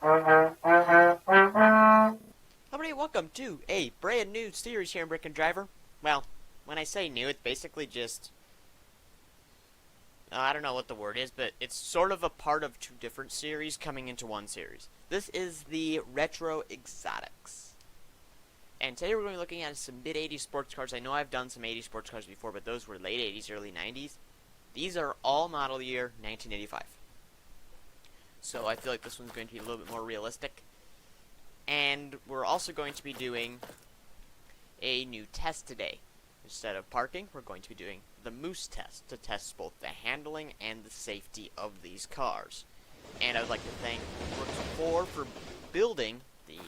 Everybody, welcome to a brand new series here in Brick and Driver. Well, when I say new, it's basically just I don't know what the word is, but it's sort of a part of two different series coming into one series. This is the Retro Exotics. And today we're going to be looking at some mid-80s sports cars. I know I've done some 80s sports cars before, but those were late 80s, early 90s. These are all model year 1985. So I feel like this one's going to be a little bit more realistic. And we're also going to be doing a new test today. Instead of parking, we're going to be doing the Moose test to test both the handling and the safety of these cars. And I would like to thank Works4 for building the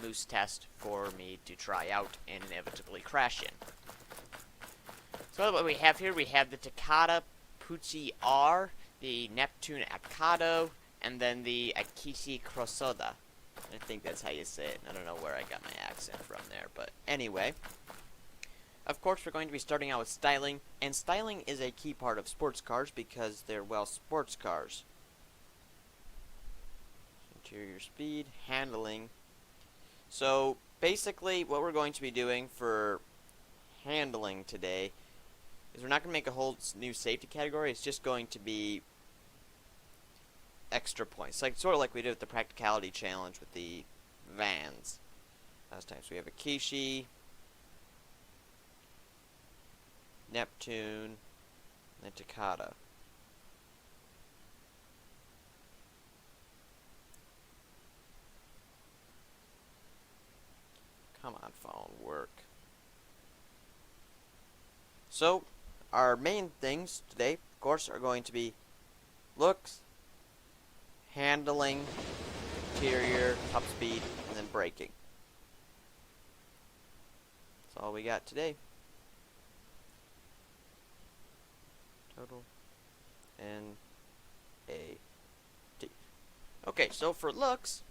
Moose test for me to try out and inevitably crash in. So what we have here, we have the Takeda Pucci R, the Neptune Akado, and then the Akishi Krosoda. I think that's how you say it. I don't know where I got my accent from there, but anyway. Of course, we're going to be starting out with styling, and styling is a key part of sports cars because they're, well, sports cars. Interior speed, handling. So, basically, what we're going to be doing for handling today is we're not going to make a whole new safety category. It's just going to be extra points, like sort of like we did with the practicality challenge with the vans last time. So we have Akishi, Neptune, and Takeda. Come on, phone, work. So our main things today, of course, are going to be looks, handling, interior, top speed, and then braking. That's all we got today. Total N A T. Okay, so for looks,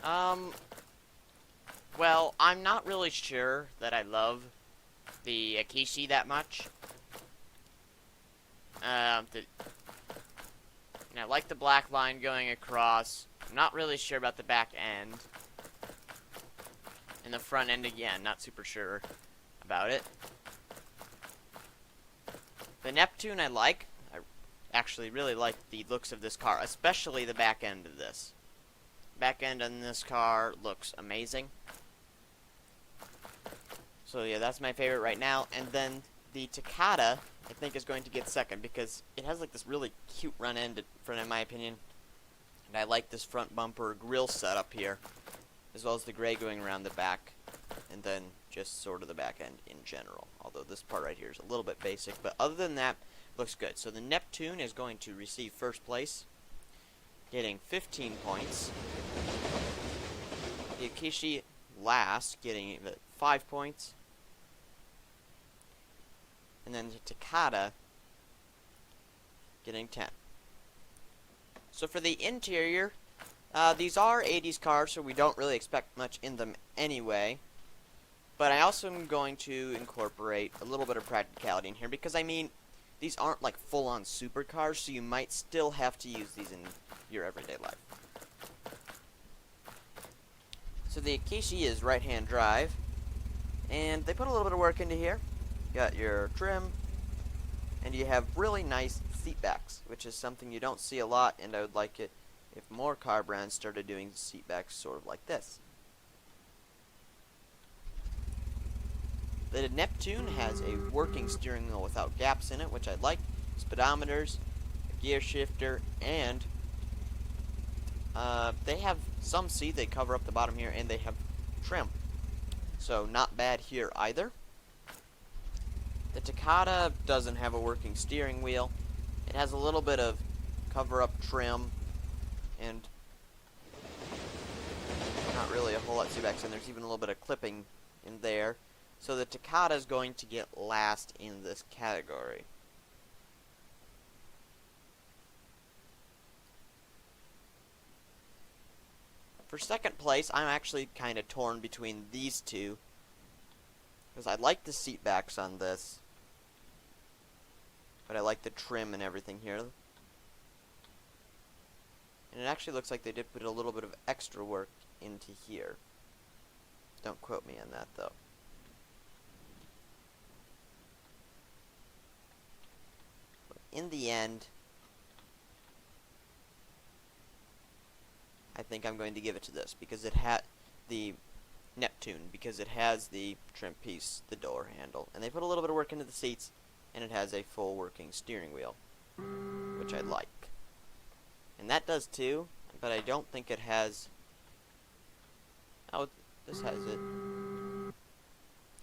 well, I'm not really sure that I love the Akishi that much. And I like the black line going across. I'm not really sure about the back end. And the front end, again, not super sure about it. The Neptune I like. I actually really like the looks of this car, especially the back end of this. Back end on this car looks amazing. So yeah, that's my favorite right now. And then the Takeda, I think, is going to get second because it has like this really cute front end in my opinion. And I like this front bumper grille setup here, as well as the gray going around the back, and then just sort of the back end in general. Although this part right here is a little bit basic, but other than that, looks good. So the Neptune is going to receive first place, getting 15 points. The Akishi last, getting 5 points. And then the Takeda getting 10. So for the interior, these are 80s cars, so we don't really expect much in them anyway. But I also am going to incorporate a little bit of practicality in here because, I mean, these aren't like full-on supercars, so you might still have to use these in your everyday life. So the Akishi is right-hand drive, and they put a little bit of work into here. You got your trim, and you have really nice seat backs, which is something you don't see a lot, and I would like it if more car brands started doing seat backs sort of like this. The Neptune has a working steering wheel without gaps in it, which I like, speedometers, a gear shifter, and they have some seat, they cover up the bottom here, and they have trim. So not bad here either. The Takeda doesn't have a working steering wheel. It has a little bit of cover-up trim, and not really a whole lot of seatbacks, and there's even a little bit of clipping in there. So the Takeda is going to get last in this category. For second place, I'm actually kind of torn between these two, because I like the seat backs on this, but I like the trim and everything here. And it actually looks like they did put a little bit of extra work into here. Don't quote me on that, though. But in the end, I think I'm going to give it to this, because it had the Neptune, because it has the trim piece, the door handle, and they put a little bit of work into the seats, and it has a full working steering wheel, which I like. And that does too, but I don't think it has... Oh, this has it.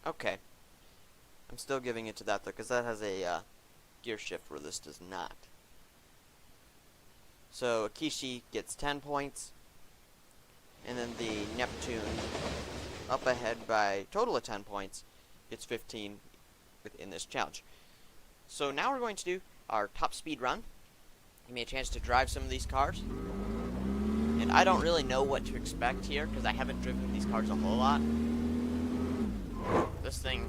Okay. I'm still giving it to that, though, because that has a gear shift where this does not. So, Akishi gets 10 points, and then the Neptune, up ahead by total of 10 points, gets 15 within this challenge. So now we're going to do our top speed run. Give me a chance to drive some of these cars. And I don't really know what to expect here, because I haven't driven these cars a whole lot. This thing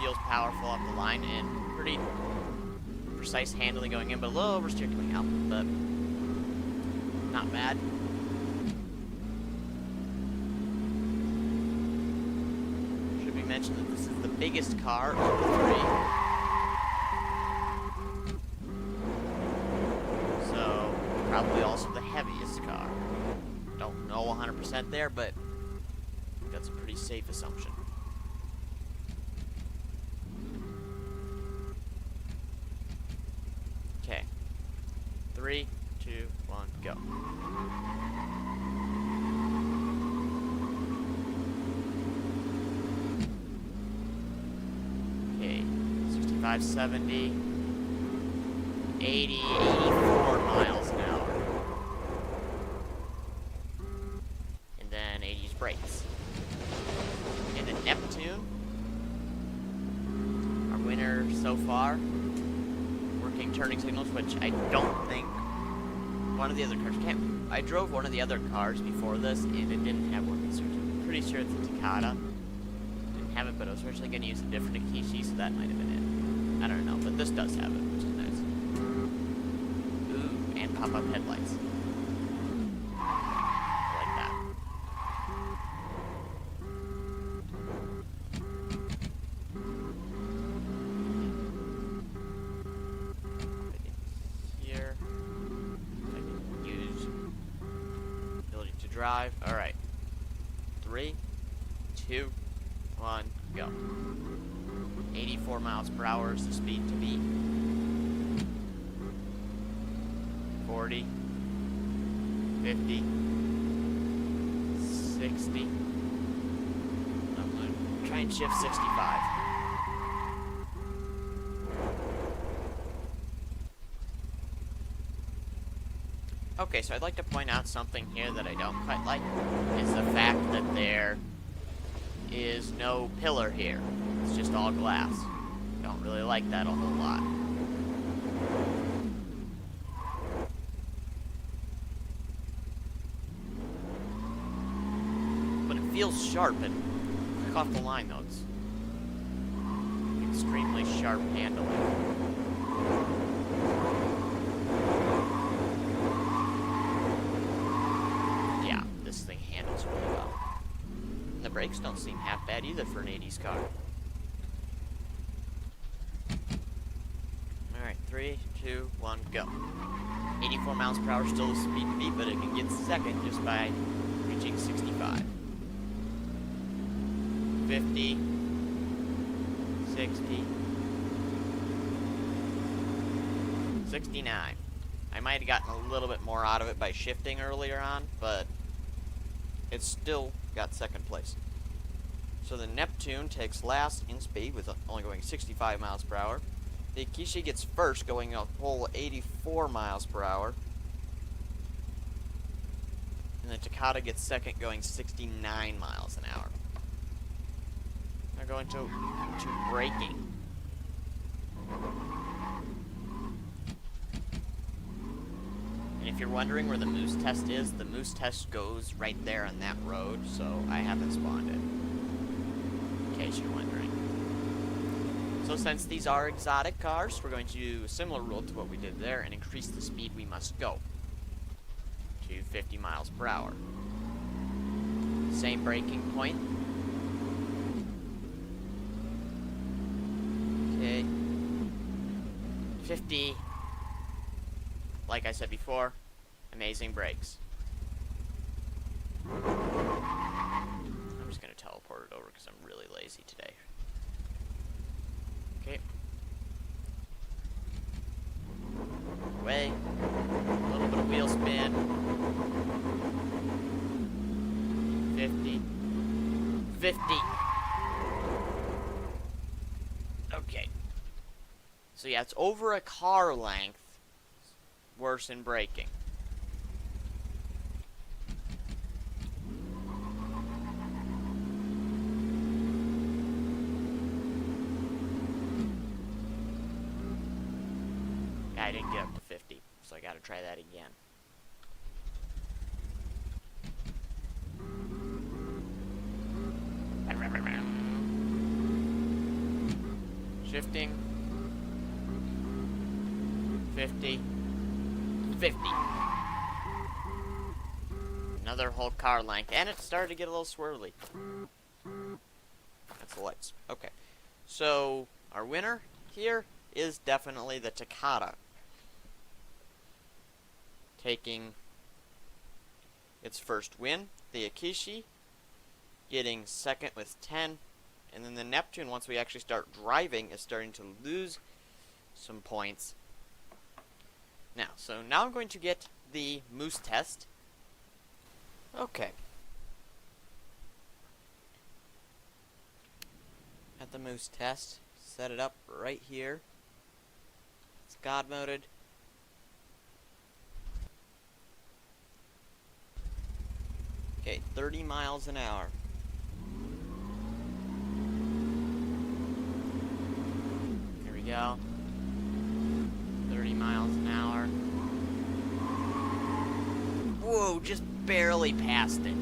feels powerful off the line, and pretty precise handling going in, but a little oversteer coming out, but not bad. Should be mentioned that this is the biggest car of the three. So, probably also the heaviest car. Don't know 100% there, but that's a pretty safe assumption. Okay. 3, 2, 1, go. Okay, 65, 70, 80, 84 miles an hour. And then 80's brakes. And the Neptune, our winner so far, working turning signals, which I don't think one of the other cars can't. I drove one of the other cars before this, and it didn't have working signals. I'm pretty sure it's a Takeda. Didn't have it, but I was originally going to use a different Akishi, so that might have been it. I don't know, but this does have it, which is nice. Ooh, and pop-up headlights. I like that. Here. I can use ability to drive. Alright. 3, 2, 1, go. 84 miles per hour is the speed to beat. 40, 50, 60. I'm going to try and shift 65. Okay, so I'd like to point out something here that I don't quite like, is the fact that there is no pillar here. It's just all glass. Don't really like that a whole lot. But it feels sharp and quick off the line, though. It's extremely sharp handling. Yeah, this thing handles really well. And the brakes don't seem half bad either for an 80s car. Alright, 3, 2, 1, go. 84 miles per hour, still the speed to beat, but it can get second just by reaching 65. 50, 60, 69. I might have gotten a little bit more out of it by shifting earlier on, but it's still got second place. So the Neptune takes last in speed with only going 65 miles per hour. The Akishi gets first, going a whole 84 miles per hour. And the Takeda gets second, going 69 miles an hour. They're going to braking. And if you're wondering where the moose test is, the moose test goes right there on that road, so I haven't spawned it. In case you're wondering. So since these are exotic cars, we're going to do a similar rule to what we did there and increase the speed we must go. To 50 miles per hour. Same braking point. Okay. 50. Like I said before, amazing brakes. I'm just going to teleport it over because I'm really lazy today. Okay. Away. A little bit of wheel spin. 50. 50. Okay. So yeah, it's over a car length. Worse in braking. I didn't get up to 50, so I gotta try that again. Shifting. 50. 50. Another whole car length, and it started to get a little swirly. That's the lights. Okay. So, our winner here is definitely the Takeda. Taking its first win. The Akishi getting second with 10. And then the Neptune, once we actually start driving, is starting to lose some points. Now I'm going to get the moose test. Okay. At the moose test, set it up right here. It's God moded. Okay, 30 miles an hour. Here we go. 30 miles an hour. Whoa, just barely passed it.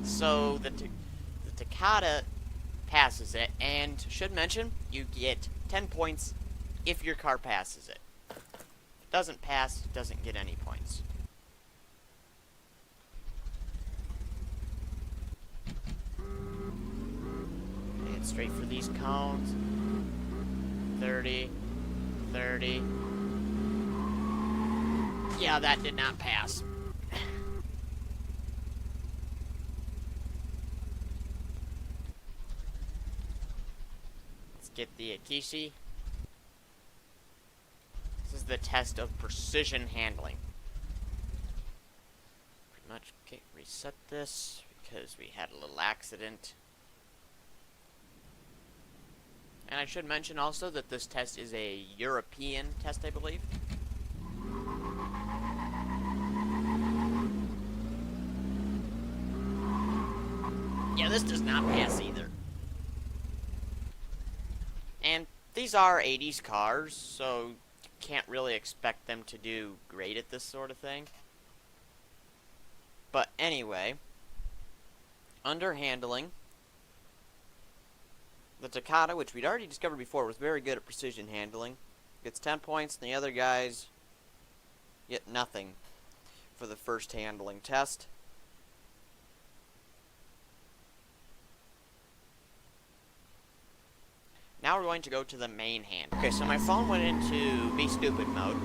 So the Takeda passes it, and should mention, you get 10 points if your car passes it. If it doesn't pass, it doesn't get any points. Head straight for these cones. 30, 30. Yeah, that did not pass. Let's get the Akishi. This is the test of precision handling. Pretty much, okay, reset this because we had a little accident. And I should mention also that this test is a European test, I believe. Yeah, this does not pass either. And these are 80s cars, so you can't really expect them to do great at this sort of thing. But anyway, under handling, the Takeda, which we'd already discovered before, was very good at precision handling. Gets 10 points, and the other guys get nothing for the first handling test. Now we're going to go to the main hand. Okay, so my phone went into Be Stupid mode,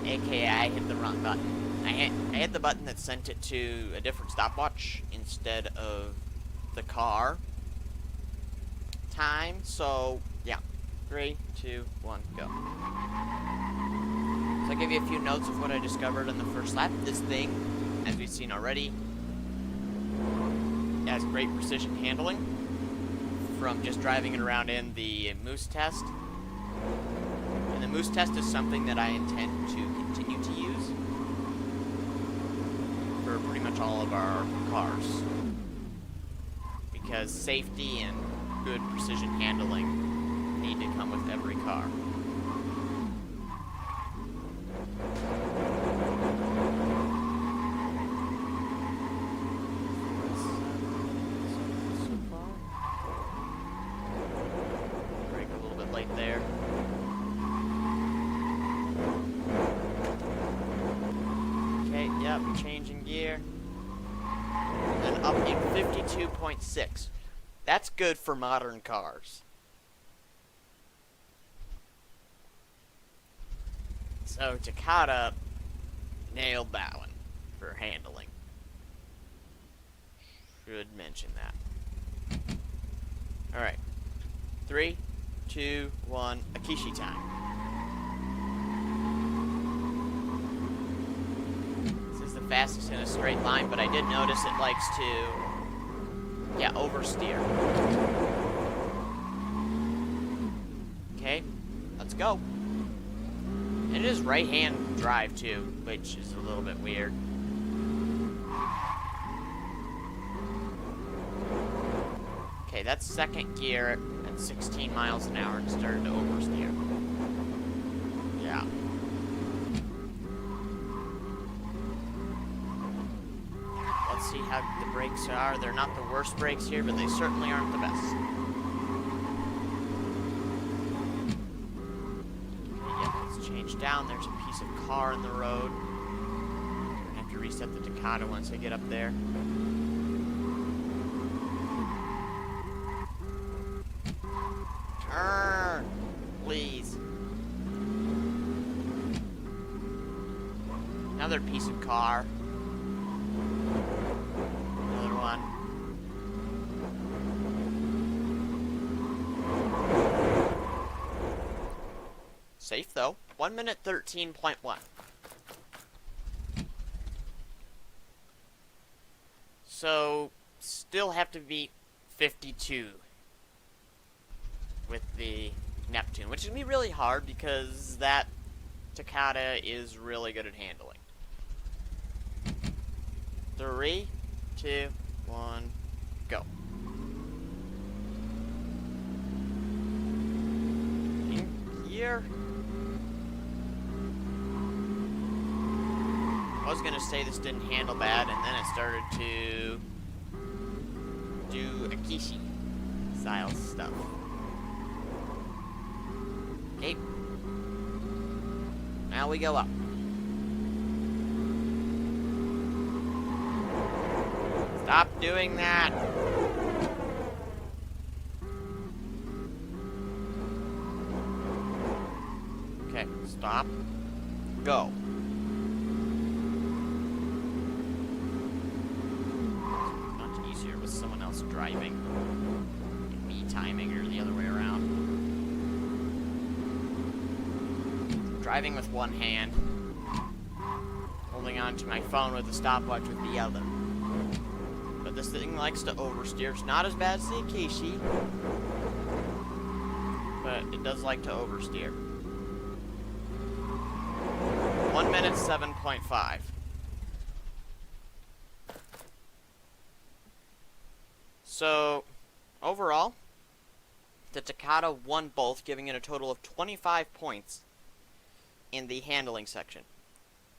aka I hit the wrong button. I hit the button that sent it to a different stopwatch instead of the car time. So yeah, 3, 2, 1, go. So I'll give you a few notes of what I discovered on the first lap. This thing, as we've seen already, has great precision handling from just driving it around in the Moose test. And the Moose test is something that I intend to continue to use for pretty much all of our cars, because safety and good precision handling need to come with every car. Brake a little bit late there. Yep, changing gear. And up in 52.6. That's good for modern cars. So Takeda nailed that one for handling. Should mention that. Alright. 3, 2, 1, Akishi time. This is the fastest in a straight line, but I did notice it likes to, yeah, oversteer. Okay, let's go. And it is right-hand drive, too, which is a little bit weird. Okay, that's second gear at 16 miles an hour and started to oversteer. Yeah. Let's see how the brakes are. They're not the worst brakes here, but they certainly aren't the best. Okay, yeah, let's change down. There's a piece of car in the road. I have to reset the Takeda once I get up there. Turn, please. Another piece of car. Another one. Safe though. 1 minute 13.1. So, still have to beat 52. With the Neptune, which is going to be really hard because that Takeda is really good at handling. 3, 2, 1, go. In gear. I was going to say this didn't handle bad, and then it started to do Akishi style stuff. Okay. Now we go up. Stop doing that. Okay, stop. Go. It's much easier with someone else driving. And me timing or the other way around. Driving with one hand, holding on to my phone with the stopwatch with the other. But this thing likes to oversteer. It's not as bad as the Akishi, but it does like to oversteer. 1 minute 7.5. So, overall, the Takeda won both, giving it a total of 25 points in the handling section.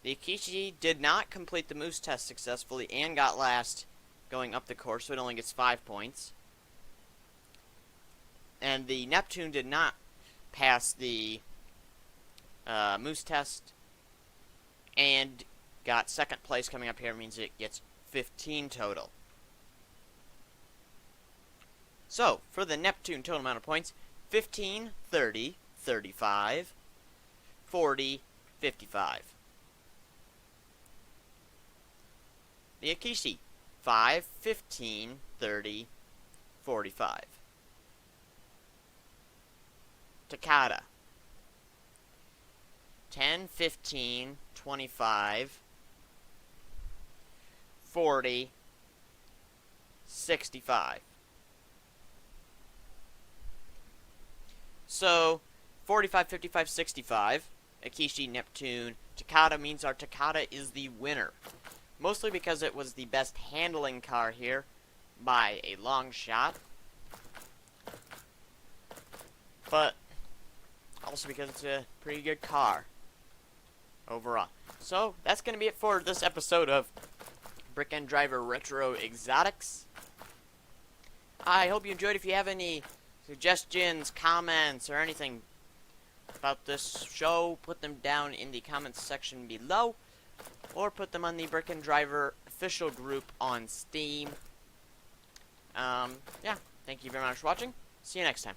The Akishi did not complete the moose test successfully and got last going up the course, so it only gets 5 points. And the Neptune did not pass the moose test and got second place. Coming up here means it gets 15 total. So, for the Neptune total amount of points, 15, 30, 35, 40, 55. The Akishi, 5, 15, 30, 45. Takeda, 10, 15, 25, 40, 65. So, 45, 55, 65. Akishi, Neptune, Takeda means our Takeda is the winner. Mostly because it was the best handling car here by a long shot. But also because it's a pretty good car overall. So, that's going to be it for this episode of Brick and Driver Retro Exotics. I hope you enjoyed. If you have any suggestions, comments, or anything about this show, put them down in the comments section below. or put them on the Brick and Driver official group on Steam. Yeah, thank you very much for watching. See you next time.